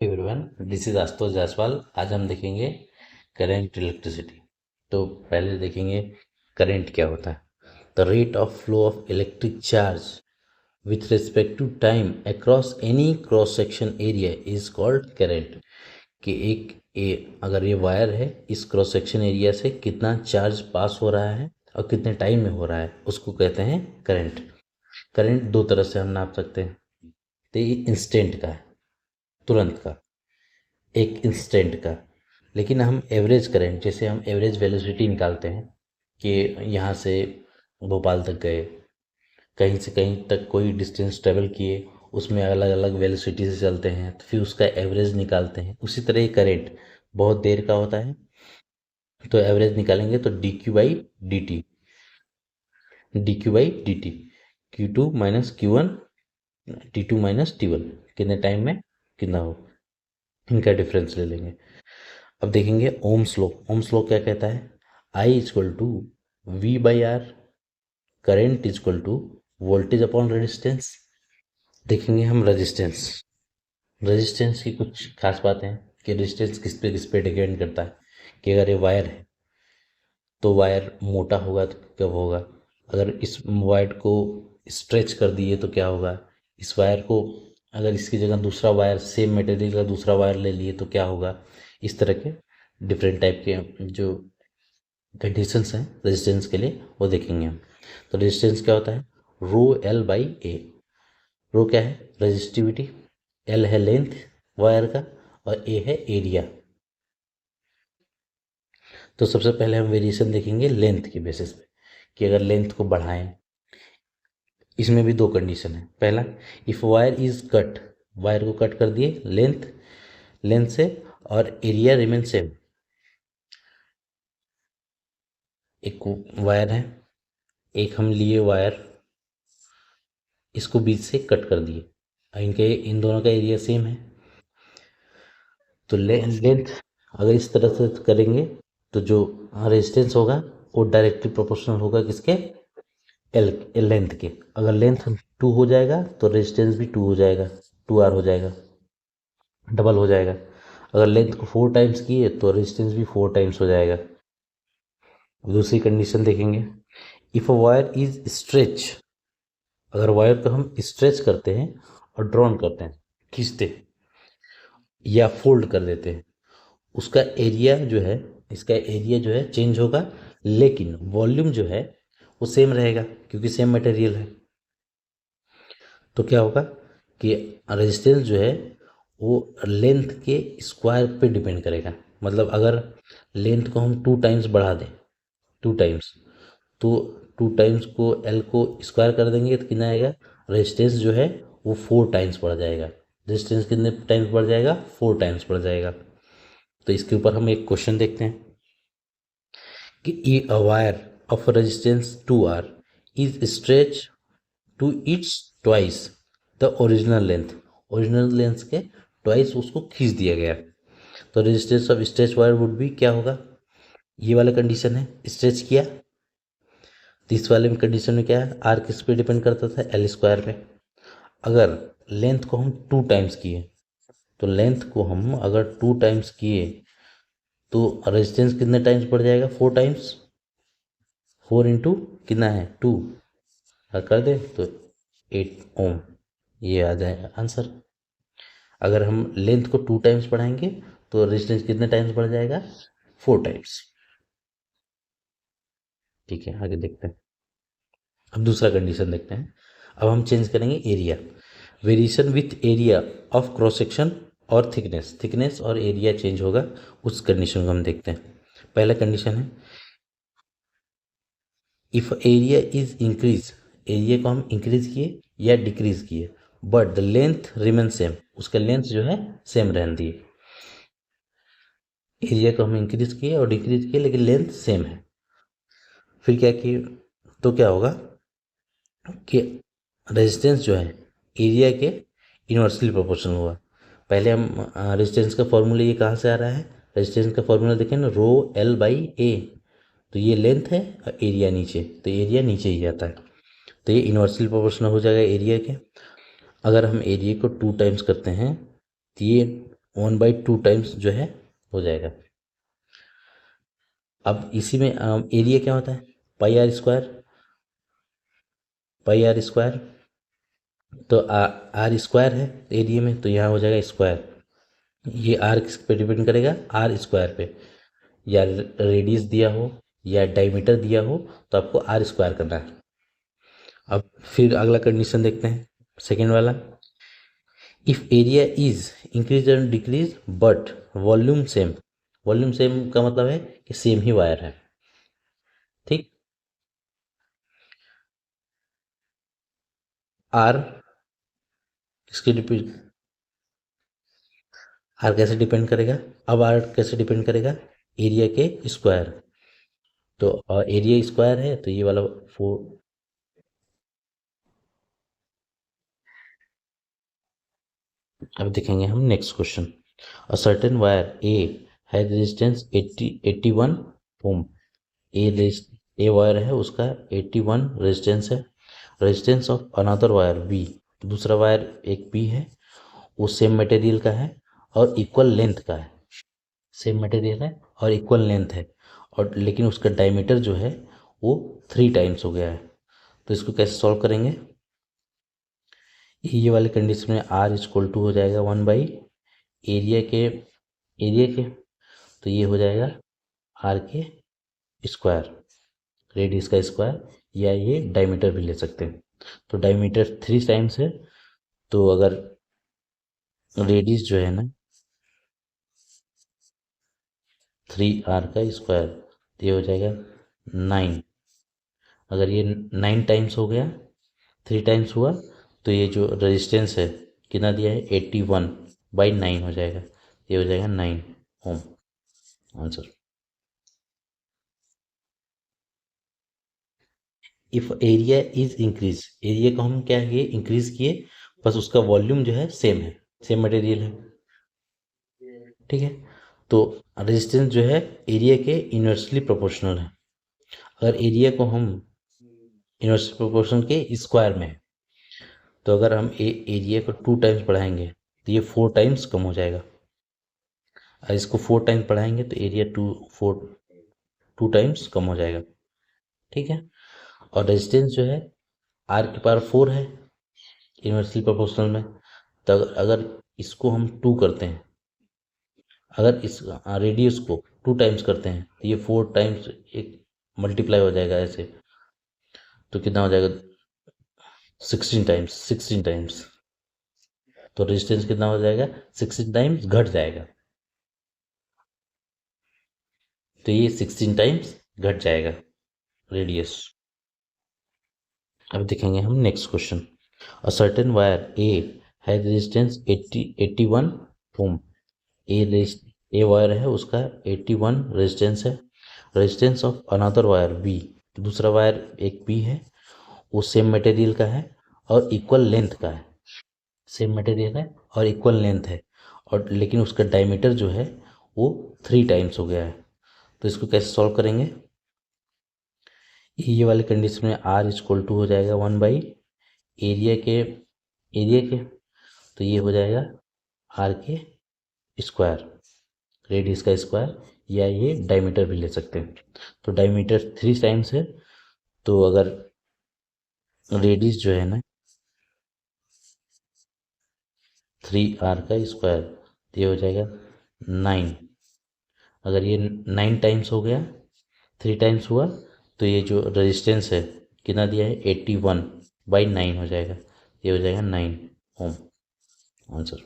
Everyone, this is Ashutosh Jaiswal. आज हम देखेंगे करंट इलेक्ट्रिसिटी। तो पहले देखेंगे करंट क्या होता है। The rate of flow of electric charge with respect to time across any cross section area is called current. कि अगर ये वायर है, इस क्रॉस सेक्शन एरिया से कितना चार्ज पास हो रहा है और कितने टाइम में हो रहा है, उसको कहते हैं करंट। करंट दो तरह से हम नाप सकते हैं। तो ये इंस्टेंट का है, तुरंत का, एक इंस्टेंट का। लेकिन हम एवरेज करेंट, जैसे हम एवरेज वेलोसिटी निकालते हैं कि यहाँ से भोपाल तक गए, कहीं से कहीं तक कोई डिस्टेंस ट्रेवल किए, उसमें अलग अलग वेलोसिटी से चलते हैं, तो फिर उसका एवरेज निकालते हैं। उसी तरह ये करेंट बहुत देर का होता है, तो एवरेज निकालेंगे तो D Q by D T, D Q by D T, Q two minus Q one, T two minus T one, कितने टाइम में कितना हो, इनका डिफरेंस ले लेंगे। अब देखेंगे ओम्स लॉ। ओम्स लॉ क्या कहता है? I equal to V by R, current equal to voltage upon resistance. देखेंगे हम रेजिस्टेंस। रेजिस्टेंस की कुछ खास बातें हैं कि रेजिस्टेंस किस पे डिपेंड करता है। कि अगर ये वायर है तो वायर मोटा होगा तो कब होगा, अगर इस वायर को स्ट्रेच कर दिए तो क्या होगा, इस वायर को अगर इसकी जगह दूसरा वायर, सेम मटेरियल का दूसरा वायर ले लिए तो क्या होगा। इस तरह के डिफरेंट टाइप के जो कंडीशंस हैं रेजिस्टेंस के लिए, वो देखेंगे हम। तो रेजिस्टेंस क्या होता है? रो एल बाई ए। रो क्या है? रेजिस्टिविटी, एल है लेंथ वायर का, और ए है एरिया। तो सबसे पहले हम वेरिएशन देखेंगे लेंथ के बेसिस पे, कि अगर लेंथ को बढ़ाएं। इसमें भी दो कंडीशन है। पहला, if wire is cut, wire को कट कर दिए लेंथ लेंथ से, और एरिया रिमेन सेम। एक वायर है, एक हम लिए वायर, इसको बीच से कट कर दिए, इन दोनों का एरिया सेम है। तो लेंथ अगर इस तरह से करेंगे तो जो रेजिस्टेंस होगा वो डायरेक्टली प्रोपोर्शनल होगा किसके? एल लेंथ के। अगर लेंथ 2 हो जाएगा तो रेजिस्टेंस भी 2 हो जाएगा, 2R हो जाएगा, डबल हो जाएगा। अगर लेंथ को 4 टाइम्स किए तो रेजिस्टेंस भी 4 टाइम्स हो जाएगा। दूसरी कंडीशन देखेंगे, if a wire is stretch. अगर वायर को हम स्ट्रेच करते हैं और ड्रॉन करते हैं, खींचते हैं या फोल्ड कर देते हैं, उसका एरिया जो है, इसका एरिया जो है चेंज होगा, लेकिन वॉल्यूम जो है वो सेम रहेगा, क्योंकि सेम मटेरियल है। तो क्या होगा कि रेजिस्टेंस जो है वो लेंथ के स्क्वायर पे डिपेंड करेगा। मतलब अगर लेंथ को हम 2 टाइम्स बढ़ा दें, 2 टाइम्स, तो 2 टाइम्स को एल को स्क्वायर कर देंगे तो कितना आएगा? रेजिस्टेंस जो है वो 4 टाइम्स बढ़ जाएगा। रेजिस्टेंस कितने टाइम्स बढ़ जाएगा? 4 टाइम्स बढ़ जाएगा। तो इसके ऊपर हम एक क्वेश्चन देखते हैं कि a a wire of resistance 2R is stretch to its twice the original length. Original length के ट्वाइस उसको खींच दिया गया, तो resistance of stretch wire would भी क्या होगा? ये वाला कंडीशन है, स्ट्रेच किया। तो इस वाले में कंडीशन में क्या है? आर किस पे डिपेंड करता था? एल स्क्वायर पे। अगर लेंथ को हम 2 टाइम्स किए, तो लेंथ को हम अगर 2 टाइम्स किए तो रेजिस्टेंस कितने टाइम्स बढ़ जाएगा? 4 टाइम्स। 4 इंटू कितना है? 2, कर दे तो 8 ओम, ये आ जाएगा आंसर। अगर हम लेंथ को 2 टाइम्स बढ़ाएंगे तो रेजिस्टेंस कितने टाइम्स बढ़ जाएगा? 4 टाइम्स। ठीक है, आगे देखते हैं। अब दूसरा कंडीशन देखते हैं। अब हम चेंज करेंगे area. Variation with area of cross section और थिकनेस, थिकनेस और एरिया चेंज होगा, उस कंडीशन को हम देखते हैं। पहला कंडीशन है, if area is increase, area को हम इंक्रीज किए या डिक्रीज किए, but the length remain same, उसका लेंथ जो है सेम रहने दिए। एरिया को हम इंक्रीज किए और डिक्रीज किए लेकिन लेंथ सेम है, फिर क्या किए तो क्या होगा कि रेजिस्टेंस जो है एरिया के इन्वर्सली प्रोपोर्शनल हुआ। पहले हम रेजिस्टेंस का फॉर्मूला ये कहाँ से आ रहा है? रेजिस्टेंस का फॉर्मूला देखें ना, रो एल बाई ए। तो ये लेंथ है और एरिया नीचे, तो एरिया नीचे ही जाता है, तो ये इन्वर्सली प्रोपोर्शनल हो जाएगा एरिया के। अगर हम एरिया को 2 टाइम्स करते हैं तो ये 1/2 टाइम्स जो है हो जाएगा। अब इसी में एरिया क्या होता है, पाई आर स्क्वायर। तो आर स्क्वायर है एरिया में, तो यहाँ हो जाएगा स्क्वायर। ये आर किस पे डिपेंड करेगा, आर स्क्वायर पे। या रेडियस दिया हो या डायमीटर दिया हो तो आपको आर स्क्वायर करना है। अब फिर अगला कंडीशन देखते हैं, सेकेंड वाला। If area is increase and decrease but volume same. Volume same का मतलब है कि सेम ही वायर है। ठीक। आर किसके डिपेंड, आर कैसे डिपेंड करेगा, अब आर कैसे डिपेंड करेगा, एरिया के स्क्वायर। तो एरिया स्क्वायर है तो ये वाला 4। अब देखेंगे हम next question. A certain wire A has resistance 81 ohm. A wire है, उसका 81 रेजिस्टेंस है। Resistance of another wire B, दूसरा वायर एक बी है, वो सेम मटेरियल का है और इक्वल लेंथ का है। सेम मटेरियल है और इक्वल लेंथ है, और लेकिन उसका डायमीटर जो है वो 3 टाइम्स हो गया है। तो इसको कैसे सॉल्व करेंगे, ये वाले कंडीशन में आर इक्वल टू हो जाएगा 1/एरिया के तो ये हो जाएगा आर के स्क्वायर, रेडियस का स्क्वायर, या ये डायमीटर भी ले सकते हैं। तो डायमीटर 3 टाइम्स है, तो अगर रेडियस जो है ना 3 आर का स्क्वायर, तो ये हो जाएगा 9। अगर ये 9 टाइम्स हो गया, 3 टाइम्स हुआ, तो ये जो रेजिस्टेंस है कितना दिया है, 81/9 हो जाएगा। ये हो जाएगा 9 ohm answer. If area is increase, area को हम क्या किए, इंक्रीज किए, बस उसका वॉल्यूम जो है सेम है, सेम मटेरियल है। ठीक है। तो रेजिस्टेंस जो है एरिया के इन्वर्सली प्रोपोर्शनल है। अगर एरिया को हम इन्वर्सली प्रोपोर्शनल के स्क्वायर में है, तो अगर हम एरिया को 2 टाइम्स बढ़ाएंगे तो ये 4 टाइम्स कम हो जाएगा। और इसको 4 टाइम्स बढ़ाएंगे तो एरिया 2 टाइम्स कम हो जाएगा। ठीक है। और रेजिस्टेंस जो है आर की पावर 4 है इन्वर्सली प्रोपोर्शनल में। तो अगर इसको हम 2 करते हैं, अगर इस रेडियस को 2 टाइम्स करते हैं तो ये 4 टाइम्स एक मल्टीप्लाई हो जाएगा ऐसे, तो कितना हो जाएगा, 16 टाइम्स। तो रेजिस्टेंस कितना हो जाएगा, 16 टाइम्स घट जाएगा। तो ये 16 टाइम्स घट जाएगा रेडियस। अब देखेंगे हम next question. A certain wire A has resistance 81 ohm. A wire है, उसका 81 रेजिस्टेंस है। Resistance of another wire B, दूसरा वायर एक बी है, वो सेम मटेरियल का है और इक्वल लेंथ का है। सेम मटेरियल है और इक्वल लेंथ है, और लेकिन उसका डायमीटर जो है वो 3 टाइम्स हो गया है। तो इसको कैसे सॉल्व करेंगे, ये वाले कंडीशन में आर इक्वल टू हो जाएगा 1/एरिया के तो ये हो जाएगा आर के स्क्वायर, रेडियस का स्क्वायर, या ये डायमीटर भी ले सकते हैं। तो डायमीटर 3 टाइम्स है, तो अगर रेडियस जो है ना 3 आर का स्क्वायर, तो ये हो जाएगा 9। अगर ये 9 टाइम्स हो गया, 3 टाइम्स हुआ, तो ये जो रेजिस्टेंस है कितना दिया है, 81/9 हो जाएगा। ये हो जाएगा 9 ओम आंसर।